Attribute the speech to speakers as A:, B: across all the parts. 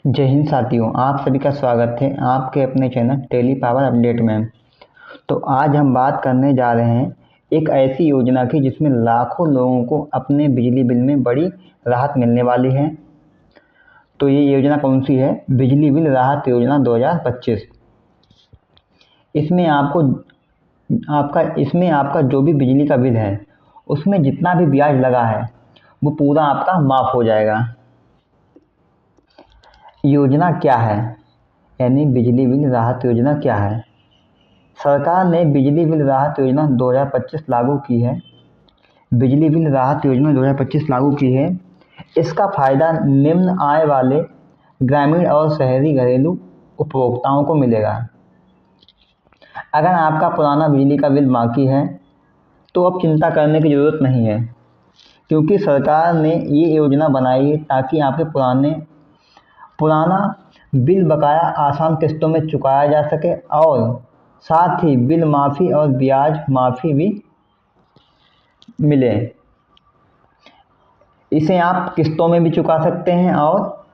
A: जय हिंद साथियों, आप सभी का स्वागत है आपके अपने चैनल टेली पावर अपडेट में। तो आज हम बात करने जा रहे हैं एक ऐसी योजना की जिसमें लाखों लोगों को अपने बिजली बिल में बड़ी राहत मिलने वाली है। तो ये योजना कौन सी है? बिजली बिल राहत योजना 2025। इसमें आपका जो भी बिजली का बिल है उसमें जितना भी ब्याज लगा है वो पूरा आपका माफ़ हो जाएगा। योजना क्या है, यानी बिजली बिल राहत योजना क्या है? सरकार ने बिजली बिल राहत योजना 2025 लागू की है। बिजली बिल राहत योजना 2025 लागू की है। इसका फ़ायदा निम्न आय वाले ग्रामीण और शहरी घरेलू उपभोक्ताओं को मिलेगा। अगर आपका पुराना बिजली का बिल बाकी है तो अब चिंता करने की ज़रूरत नहीं है, क्योंकि सरकार ने ये योजना बनाई है ताकि आपके पुराना बिल बकाया आसान किस्तों में चुकाया जा सके और साथ ही बिल माफ़ी और ब्याज माफ़ी भी मिले। इसे आप किस्तों में भी चुका सकते हैं और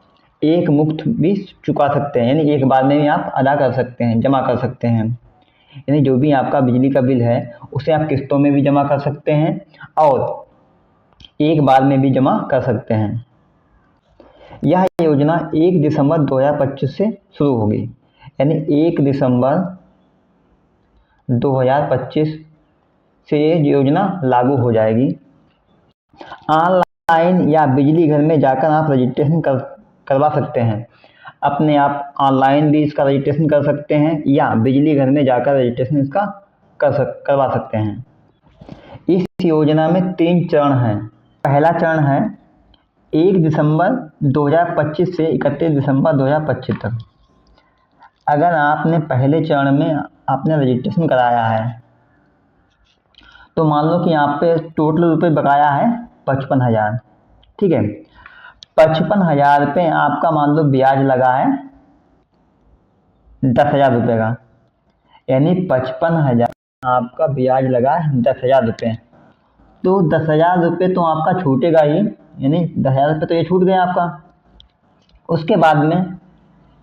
A: एक मुक्त भी चुका सकते हैं, यानी एक बार में भी आप अदा कर सकते हैं, जमा कर सकते हैं। यानी जो भी आपका बिजली का बिल है उसे आप किस्तों में भी जमा कर सकते हैं और एक बार में भी जमा कर सकते हैं। यह योजना 1 दिसंबर 2025 से शुरू होगी, यानी 1 दिसंबर 2025 से ये योजना लागू हो जाएगी। ऑनलाइन या बिजली घर में जाकर आप रजिस्ट्रेशन करवा सकते हैं। अपने आप ऑनलाइन भी इसका रजिस्ट्रेशन कर सकते हैं या बिजली घर में जाकर रजिस्ट्रेशन इसका करवा सकते हैं। इस योजना में 3 चरण हैं। पहला चरण है 1 दिसंबर 2025 से 31 दिसंबर 2025 तक। अगर आपने पहले चरण में आपने रजिस्ट्रेशन कराया है तो मान लो कि आप पे टोटल रुपये बकाया है 55,000, ठीक है। 55,000 पे आपका मान लो ब्याज लगा है 10,000 रुपये का, यानी 55,000 आपका ब्याज लगा है 10,000 रुपये। तो 10,000 रुपये तो आपका छूटेगा ही, यानी 10,000 रुपये तो ये छूट गया आपका। उसके बाद में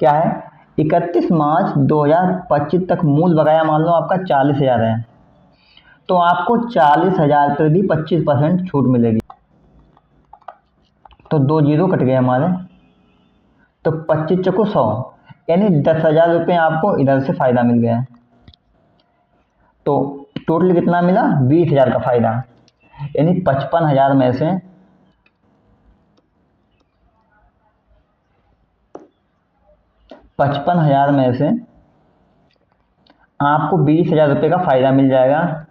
A: क्या है, 31 मार्च 2025 तक मूल बकाया मान लो आपका 40,000 है, तो आपको 40,000 पर भी 25% छूट मिलेगी। तो 2 जीरो कट गए हमारे, तो 25 चको 100, यानी 10,000 रुपये आपको इधर से फ़ायदा मिल गया। तो टोटल कितना मिला? 20,000 का फ़ायदा, यानी 55,000 में से आपको 20,000 रुपये का फ़ायदा मिल जाएगा।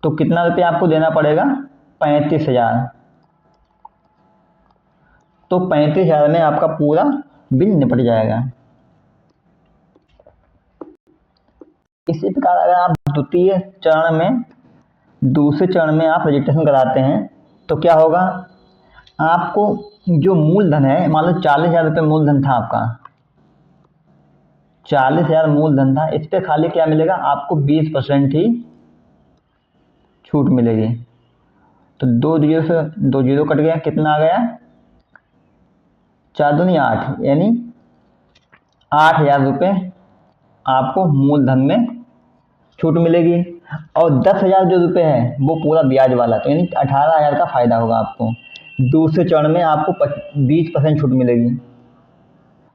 A: तो कितना रुपये आपको देना पड़ेगा? 35,000। तो 35,000 में आपका पूरा बिल निपट जाएगा। इसी प्रकार अगर आप दूसरे चरण में आप रजिस्ट्रेशन कराते हैं तो क्या होगा, आपको जो मूलधन है, मान लो 40,000 रुपये मूलधन था आपका, 40,000 मूलधन था, इस पे खाली क्या मिलेगा आपको? 20% ही छूट मिलेगी। तो 2 जीरो से 2 जीरो कट गया, कितना आ गया? 4 दूनी 8, यानी 8,000 रुपये आपको मूलधन में छूट मिलेगी। और 10,000 जो रुपये है वो पूरा ब्याज वाला, तो यानी 18,000 का फ़ायदा होगा आपको। दूसरे चरण में आपको 20% छूट मिलेगी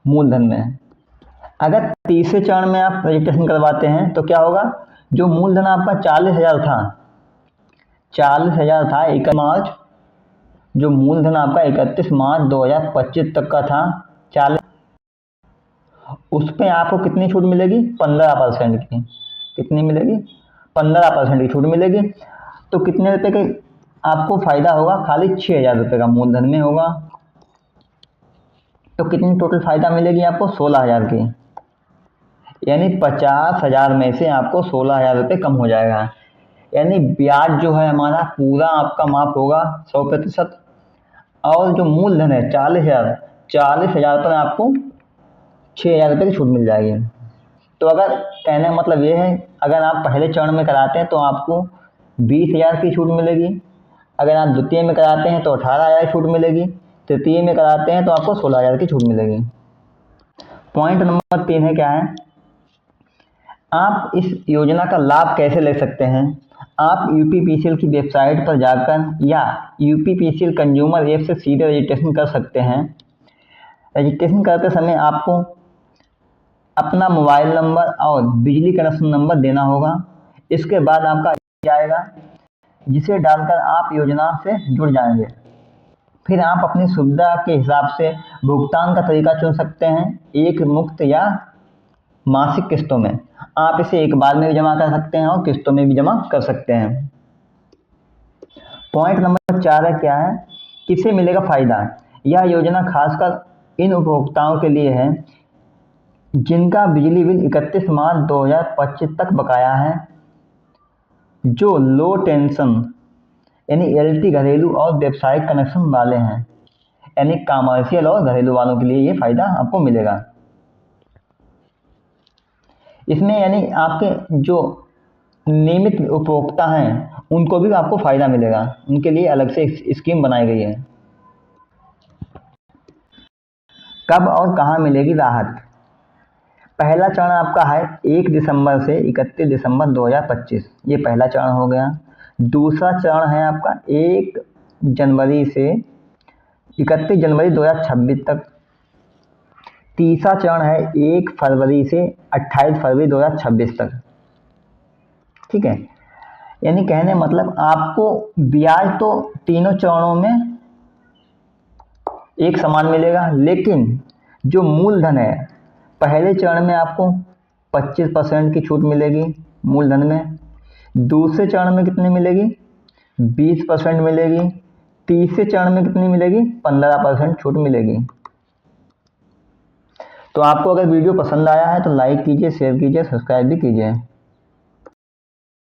A: मूलधन में। अगर तीसरे चरण में आप रजिस्ट्रेशन करवाते हैं तो क्या होगा, जो मूलधन आपका 40,000 था, 31 मार्च, जो मूलधन आपका 31 मार्च 2025 तक का था 40, उस पर आपको कितनी छूट मिलेगी? 15% की। कितनी मिलेगी? 15% की छूट मिलेगी। तो कितने रुपए का आपको फ़ायदा होगा? खाली 6,000 रुपये का मूलधन में होगा। तो कितनी टोटल फ़ायदा मिलेगी आपको? 16,000 की, यानी 50,000 में से आपको 16,000 रुपये कम हो जाएगा। यानी ब्याज जो है हमारा पूरा आपका माफ़ होगा 100%। और जो मूलधन है 40,000 पर आपको 6,000 रुपये की छूट मिल जाएगी। तो अगर कहने का मतलब ये है, अगर आप पहले चरण में कराते हैं तो आपको 20,000 की छूट मिलेगी, अगर आप द्वितीय में कराते हैं तो 18,000 की छूट मिलेगी, तृतीय में कराते हैं तो आपको 16,000 की छूट मिलेगी। पॉइंट नंबर 3 है क्या है, आप इस योजना का लाभ कैसे ले सकते हैं। आप यूपीपीसीएल की वेबसाइट पर जाकर या यूपीपीसीएल कंज्यूमर ऐप से सीधे रजिस्ट्रेशन कर सकते हैं। रजिस्ट्रेशन करते समय आपको अपना मोबाइल नंबर और बिजली कनेक्शन नंबर देना होगा। इसके बाद आपका जाएगा जिसे डालकर आप योजना से जुड़ जाएंगे। फिर आप अपनी सुविधा के हिसाब से भुगतान का तरीका चुन सकते हैं, एक मुक्त या मासिक किस्तों में। आप इसे एक बार में भी जमा कर सकते हैं और किस्तों में भी जमा कर सकते हैं। पॉइंट नंबर 4 है क्या है, किसे मिलेगा फायदा। यह योजना खासकर इन उपभोक्ताओं के लिए है जिनका बिजली बिल 31 मार्च 2025 तक बकाया है, जो लो टेंशन यानी एलटी घरेलू और व्यावसायिक कनेक्शन वाले हैं, यानी कमर्शियल और घरेलू वालों के लिए ये फायदा आपको मिलेगा। इसमें यानी आपके जो नियमित उपभोक्ता हैं उनको भी आपको फायदा मिलेगा, उनके लिए अलग से स्कीम बनाई गई है। कब और कहां मिलेगी राहत। पहला चरण आपका है 1 दिसंबर से 31 दिसंबर 2025, ये पहला चरण हो गया। दूसरा चरण है आपका 1 जनवरी से 31 जनवरी 2026 तक। तीसरा चरण है 1 फरवरी से 28 फरवरी 2026 तक। ठीक है, यानी कहने मतलब आपको ब्याज तो तीनों चरणों में एक समान मिलेगा, लेकिन जो मूलधन है पहले चरण में आपको 25% की छूट मिलेगी मूलधन में, दूसरे चरण में कितनी मिलेगी 20% मिलेगी, तीसरे चरण में कितनी मिलेगी 15% छूट मिलेगी। तो आपको अगर वीडियो पसंद आया है तो लाइक कीजिए, शेयर कीजिए, सब्सक्राइब भी कीजिए।